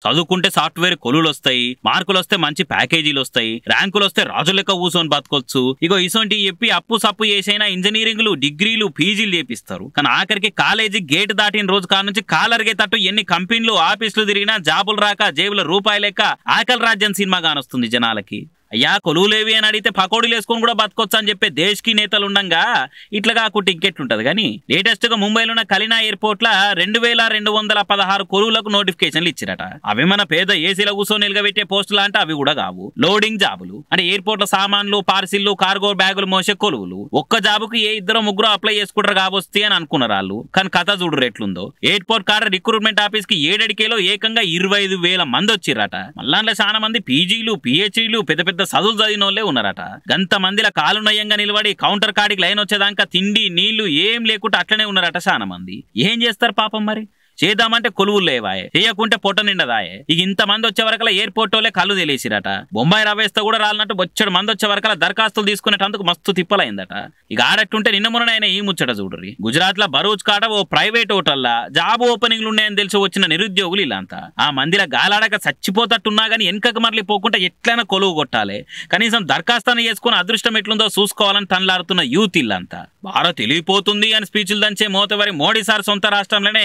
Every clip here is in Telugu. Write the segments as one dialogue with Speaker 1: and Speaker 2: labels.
Speaker 1: చదువుకుంటే సాఫ్ట్వేర్ కొలువులు వస్తాయి, మార్కులు వస్తే మంచి ప్యాకేజీలు వస్తాయి, ర్యాంకులు వస్తే రాజు లెక్క కూర్చొని బతకొచ్చు. ఇగో ఇసొంటి చెప్పి అప్పు సప్పు చేసైనా ఇంజనీరింగ్లు డిగ్రీలు పీజీలు చేపిస్తారు. కానీ ఆఖరికి కాలేజీ గేట్ దాటిన రోజు కాడ నుంచి కాలరిగే తట్టు ఎన్ని కంపెనీలు ఆఫీసులు తిరిగినా జాబులు రాక జేబుల రూపాయలు లెక్క ఆకలి రాజ్యం సినిమా కానొస్తుంది జనాలకి. అయ్యా కొలువులేవి అని అడిగితే పకోడీలు వేసుకొని కూడా బతకొచ్చు అని చెప్పే దేశకి నేతలు ఉండంగా ఇట్లా కాకుండా ఇంకెట్లుంటది. కానీ లేటెస్ట్ గా ముంబైలో ఉన్న కలినా ఎయిర్పోర్ట్ లా 2216 కొలువులకు నోటిఫికేషన్లు ఇచ్చిరట. అవి మన పేద ఏసీల కూర్చొని నిలగబెట్టే పోస్టులు అంటే అవి కూడా కావు, లోడింగ్ జాబులు. అంటే ఎయిర్పోర్ట్ లో సామాన్లు పార్సిల్లు కార్గో బ్యాగులు మోసే కొలువులు. ఒక్క జాబుకు ఏ ఇద్దరు ముగ్గురు అప్లై చేసుకుంటారు కాబోస్తే అని అనుకున్నారు వాళ్ళు. కానీ కథ చూడు ఎట్లుందో. ఎయిర్పోర్ట్ కాడ రిక్రూట్మెంట్ ఆఫీస్ కి 7 అడికేలో ఏకంగా 25,000 మంది వచ్చిరట. మళ్ళా చాలా మంది పీజీలు పిహెచ్డీలు పెద్ద పెద్ద చదువులు చదివిన వాళ్ళే ఉన్నారట. గంత మందిల కాలు నయంగా నిలబడి కౌంటర్ కాడికి లైన్ వచ్చేదాకా తిండి నీళ్లు ఏం లేకుండా అట్లనే ఉన్నారట చాలా మంది. ఏం చేస్తారు పాపం మరి? చేద్దామంటే కొలువులు లేవాయే, చేయకుంటే పొట్ట నిండదాయే. ఇక ఇంతమంది వచ్చే వరకలా ఎయిర్పోర్ట్ వాళ్ళే కళ్ళు తెలిసిరట. బొంబాయి రవేస్తా కూడా రాలన్నట్టు బొచ్చడు మంది వచ్చే వరకలా దరఖాస్తులు తీసుకునేటందుకు మస్తు తిప్పలైందట. ఇక ఆడట్టుంటే నిన్న మొన్న ఈ ముచ్చట చూడుర్రి. గుజరాత్ లో బరూచ్ కాడ ఓ ప్రైవేట్ హోటల్లా జాబ్ ఓపెనింగ్లు ఉన్నాయని తెలిసి వచ్చిన నిరుద్యోగులు ఇలాంతా. ఆ మందిల గాలాడక చచ్చిపోతట్టున్నా గానీ వెనకకు మరలి పోకుండా ఎట్లైనా కొలువు కొట్టాలి, కనీసం దరఖాస్తుని చేసుకుని అదృష్టం ఎట్లుందో చూసుకోవాలని తనలాడుతున్న యూత్ ఇల్లంతా. భారత్ తెలియపోతుంది అని స్పీచ్లు దంచే మోతవరి మోడీ సార్ సొంత రాష్ట్రంలోనే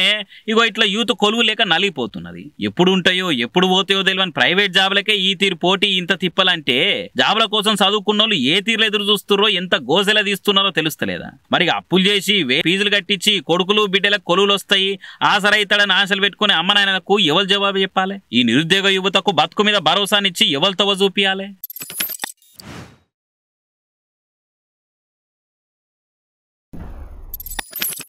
Speaker 1: ఇగో ఇట్లా యూత్ కొలువు లేక నలిగిపోతున్నది. ఎప్పుడు ఉంటాయో ఎప్పుడు పోతాయో తెలియని ప్రైవేట్ జాబులకే ఈ తీరు పోటీ ఇంత తిప్పలంటే జాబుల కోసం చదువుకున్న వాళ్ళు ఏ తీరులో ఎదురు చూస్తున్నారో ఎంత గోసెల తీస్తున్నారో తెలుస్తలేదా? మరి అప్పులు చేసి ఫీజులు కట్టించి కొడుకులు బిడ్డలకు కొలువులు వస్తాయి ఆసరైతాడని ఆశలు పెట్టుకుని అమ్మ నాయనకు ఎవరు జవాబు చెప్పాలి? ఈ నిరుద్యోగ యువతకు బతుకు మీద భరోసానిచ్చి ఎవరితో చూపియాలి?